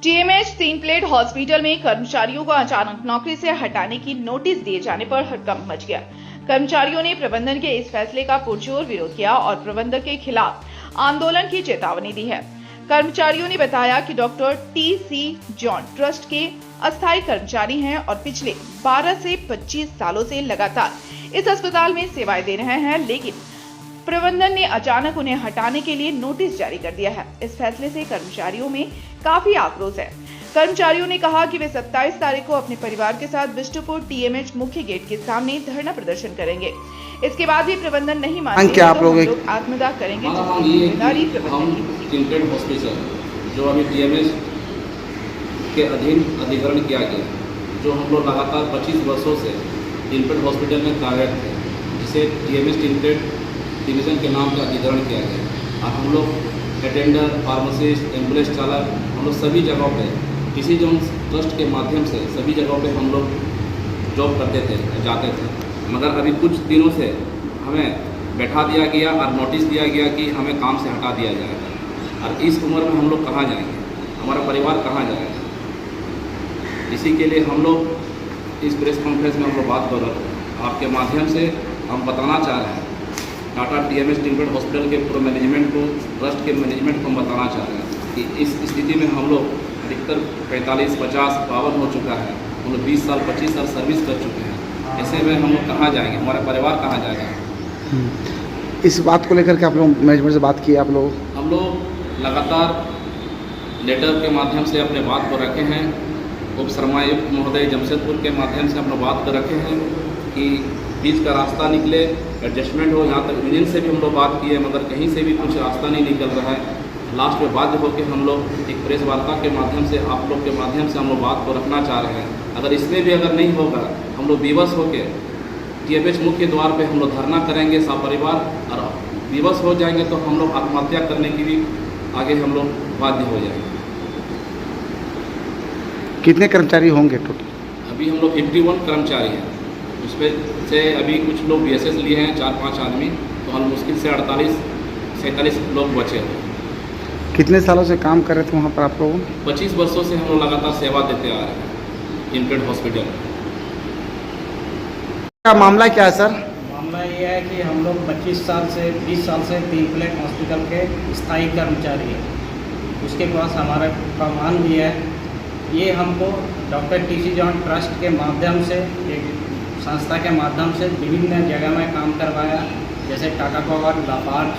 TMH तीन plate hospital में कर्मचारियों को अचानक नौकरी से हटाने की नोटिस दिए जाने पर हड़कंप मच गया। कर्मचारियों ने प्रबंधन के इस फैसले का पुरजोर विरोध किया और प्रबंधक के खिलाफ आंदोलन की चेतावनी दी है। कर्मचारियों ने बताया कि डॉक्टर टी.सी. जॉन ट्रस्ट के अस्थायी कर्मचारी हैं और पिछले 12 से 25 सालों से लगातार इस अस्पताल में सेवाएं दे रहे हैं, लेकिन प्रबंधन ने अचानक उन्हें हटाने के लिए नोटिस जारी कर दिया है। इस फैसले से कर्मचारियों में काफी आक्रोश है। कर्मचारियों ने कहा कि वे 27 तारीख को अपने परिवार के साथ बिष्टुपुर टीएमएच मुख्य गेट के सामने धरना प्रदर्शन करेंगे। इसके बाद भी प्रबंधन नहीं मानेंगे तो हम लोग आत्मदाह करेंगे, जिसकी जिम्मेदारी प्रबंधन की होगी। टिंटेड हॉस्पिटल जो अभी टीएमएच के अधीन अधिग्रहण किया गया, जो हम लोग लगातार 25 वर्षों से टिंटेड हॉस्पिटल में कार्यरत थे, जिसे टीएमएच टिंटेड डिवीजन के नाम से अधिग्रहण किया गया। और हम लोग अटेंडर, फार्मासिस्ट, एम्बुलेंस चालक, हम लोग सभी जगहों पे किसी जो ट्रस्ट के माध्यम से सभी जगहों पे हम लोग जॉब करते थे, जाते थे। मगर अभी कुछ दिनों से हमें बैठा दिया गया और नोटिस दिया गया कि हमें काम से हटा दिया जाएगा। और इस उम्र में हम लोग कहाँ जाएंगे, हमारा परिवार कहाँ जाएगा। इसी के लिए हम लोग इस प्रेस कॉन्फ्रेंस में हम लोग बात कर रहे हैं। आपके माध्यम से हम बताना चाह रहे हैं टाटा टीएमएच टिंटेड हॉस्पिटल के पूरे मैनेजमेंट को, ट्रस्ट के मैनेजमेंट को हम बताना चाह रहे हैं कि इस स्थिति में हम लोग अधिकतर 45, 50, 52 हो चुका है। हम लोग 20 साल 25 साल सर्विस कर चुके हैं। ऐसे में हम लोग कहाँ जाएंगे, हमारा परिवार कहाँ जाएगा। इस बात को लेकर के आप लोग मैनेजमेंट से बात की? आप लोग हम लोग लगातार लेटर के माध्यम से अपने बात को रखे हैं। उप श्रमायुक्त महोदय जमशेदपुर के माध्यम से हम लोग बात कर रखे हैं कि बीच का रास्ता निकले, एडजस्टमेंट हो। यहाँ तक यूनियन से भी हम लोग बात किए, मगर कहीं से भी कुछ रास्ता नहीं निकल रहा है। लास्ट में बाध्य होकर हम लोग एक प्रेस वार्ता के माध्यम से, आप लोग के माध्यम से हम लोग बात को रखना चाह रहे हैं। अगर इसमें भी अगर नहीं होगा, हम लोग विवश होकर टीएमएच मुख्य द्वार पे हम लोग धरना करेंगे सपरिवार, और विवश हो जाएंगे तो हम लोग आत्महत्या करने की भी आगे हम लोग बाध्य हो जाएंगे। कितने कर्मचारी होंगे टोटल? अभी हम लोग 51 कर्मचारी हैं, उसमें से अभी कुछ लोग बीएसएस लिए हैं 4-5 आदमी, तो हम मुश्किल से 48-47 लोग बचे हैं। कितने सालों से काम कर रहे थे वहाँ पर आप लोग? 25 वर्षों से हम लोग लगातार सेवा देते आ रहे हैं टिंटेड हॉस्पिटल। क्या मामला क्या है सर? मामला ये है कि हम लोग 25 साल से 20 साल से तीन प्लेट हॉस्पिटल के स्थायी कर्मचारी हैं। उसके पास हमारा प्रमाण भी है। ये हमको डॉक्टर टी.सी. जॉन ट्रस्ट के माध्यम से, एक संस्था के माध्यम से विभिन्न जगह में काम करवाया, जैसे टाटा पावर, लाफार्ज,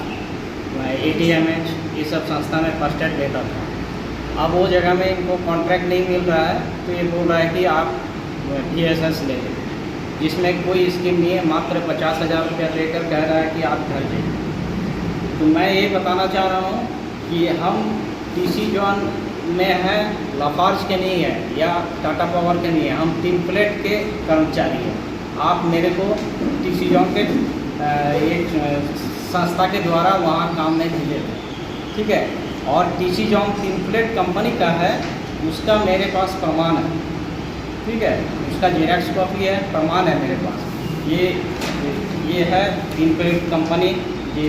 ATMH, ये सब संस्था में फर्स्ट एड देता था। अब वो जगह में इनको कॉन्ट्रैक्ट नहीं मिल रहा है, तो ये बोल रहा है कि आप TSS ले लें, जिसमें कोई स्कीम नहीं है। मात्र 50,000 रुपया देकर कह रहा है कि आप घर जाइए। तो मैं ये बताना चाह रहा हूँ कि हम टी.सी. जॉन में है, लाफार्ज के नहीं है या टाटा पावर के नहीं है, हम तीन प्लेट के कर्मचारी हैं। आप मेरे को टी.सी. जॉन के एक संस्था के द्वारा वहाँ काम में भेजे थे, ठीक है। और टी.सी. जॉन तीन प्लेट कंपनी का है, उसका मेरे पास प्रमाण है, ठीक है। उसका जेरॉक्स कॉपी है, प्रमाण है मेरे पास। ये है तीन प्लेट कंपनी, ये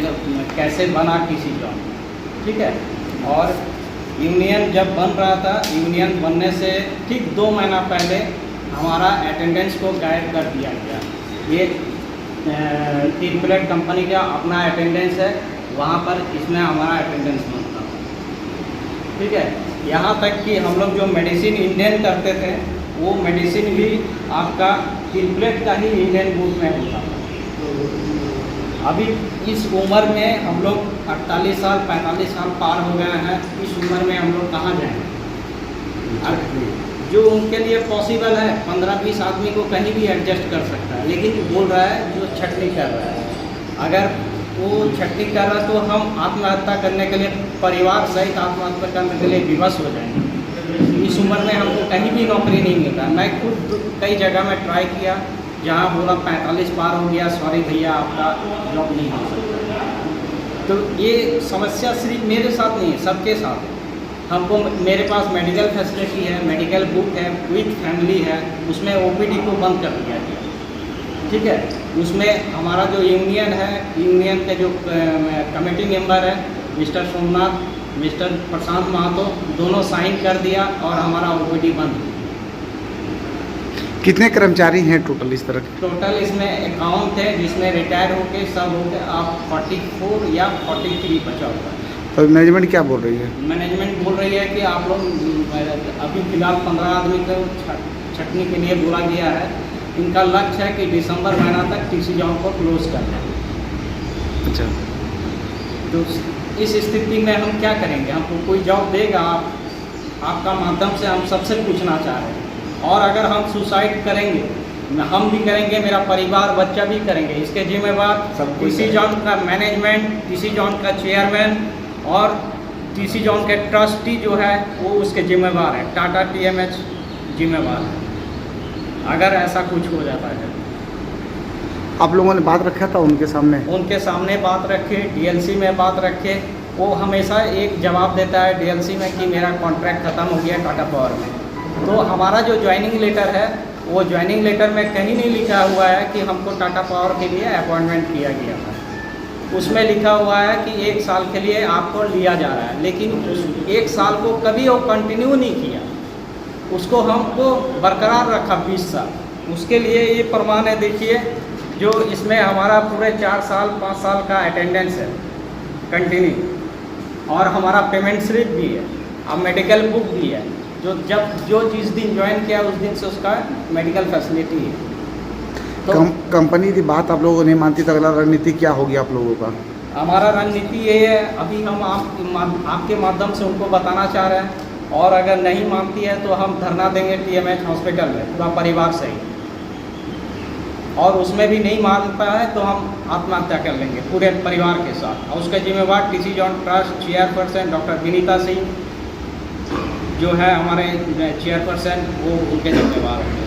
कैसे बना टी.सी. जॉन, ठीक है। और यूनियन जब बन रहा था, यूनियन बनने से ठीक 2 महीना पहले हमारा अटेंडेंस को गायब कर दिया गया। ये तीन प्लेट कंपनी का अपना अटेंडेंस है, वहाँ पर इसमें हमारा अटेंडेंस बनता था, ठीक है। यहाँ तक कि हम लोग जो मेडिसिन इंडियन करते थे, वो मेडिसिन भी आपका तीन प्लेट का ही इंडियन ग्रुप में होता था। अभी इस उम्र में हम लोग 48 साल 45 साल पार हो गए हैं। इस उम्र में हम लोग कहाँ जाएंगे? जो उनके लिए पॉसिबल है, 15-20 आदमी को कहीं भी एडजस्ट कर सकता है, लेकिन बोल रहा है जो छटनी कर रहा है। अगर वो छटनी कर रहा है तो हम आत्महत्या करने के लिए, परिवार सहित आत्महत्या करने के लिए विवश हो जाएंगे। इस उम्र में हमको कहीं भी नौकरी नहीं मिल रहा। मैं खुद कई जगह में ट्राई किया, जहाँ बोला 45 पार हो गया, सॉरी भैया आपका जॉब नहीं हो सकता। तो ये समस्या सिर्फ मेरे साथ नहीं है, सबके साथ है। हमको, मेरे पास मेडिकल फैसिलिटी है, मेडिकल बुक है, विथ फैमिली है, उसमें OPD को बंद कर दिया गया, ठीक है। उसमें हमारा जो यूनियन है, यूनियन के जो कमेटी मेंबर है मिस्टर सोमनाथ, मिस्टर प्रशांत महतो, दोनों साइन कर दिया और हमारा ओपीडी बंद। कितने कर्मचारी हैं टोटल इस तरह के? टोटल इसमें 51 थे, जिसमें रिटायर होके सब हो गए, अब 44 या 43 बचा हुआ है। तो मैनेजमेंट क्या बोल रही है? मैनेजमेंट बोल रही है कि आप लोग अभी फिलहाल 15 आदमी को छटनी के लिए बोला गया है। इनका लक्ष्य है कि दिसंबर महीना तक टीसी जॉब को क्लोज करना। अच्छा, तो इस स्थिति में हम क्या करेंगे? हमको कोई जॉब देगा? आपका माध्यम से हम सबसे पूछना चाह रहे हैं। और अगर हम सुसाइड करेंगे, हम भी करेंगे, मेरा परिवार बच्चा भी करेंगे, इसके जिम्मेवार टीसी जॉन का मैनेजमेंट, टीसी जॉन का चेयरमैन और टीसी जॉन के ट्रस्टी जो है वो उसके जिम्मेवार है। टाटा टीएमएच जिम्मेवार है अगर ऐसा कुछ हो जाता है। आप लोगों ने बात रखा था उनके सामने? उनके सामने बात रखे, डीएलसी में बात रखे। वो हमेशा एक जवाब देता है डीएलसी में कि मेरा कॉन्ट्रैक्ट ख़त्म हो गया टाटा पावर में। तो हमारा जो ज्वाइनिंग लेटर है, वो ज्वाइनिंग लेटर में कहीं नहीं लिखा हुआ है कि हमको टाटा पावर के लिए अपॉइंटमेंट किया गया था। उसमें लिखा हुआ है कि 1 साल के लिए आपको लिया जा रहा है, लेकिन उस 1 साल को कभी वो कंटिन्यू नहीं किया, उसको हमको बरकरार रखा 20 साल। उसके लिए ये प्रमाण है, देखिए, जो इसमें हमारा पूरे 4 साल 5 साल का अटेंडेंस है कंटिन्यू, और हमारा पेमेंट स्लिप भी है और मेडिकल बुक भी है, जो जिस दिन ज्वाइन किया उस दिन से उसका मेडिकल फैसिलिटी है। तो कंपनी की बात आप लोगों ने मानती तो अगला रणनीति क्या होगी आप लोगों का? हमारा रणनीति ये है, अभी हम आपके माध्यम से उनको बताना चाह रहे हैं, और अगर नहीं मानती है तो हम धरना देंगे टीएमएच हॉस्पिटल में पूरा परिवार सही, और उसमें भी नहीं मानता है तो हम आत्महत्या कर लेंगे पूरे परिवार के साथ। और उसके जिम्मेवार TC John trust chairperson doctor Vinita Singh जो है हमारे चेयरपर्सन, वो उनके जिम्मेवार होंगे।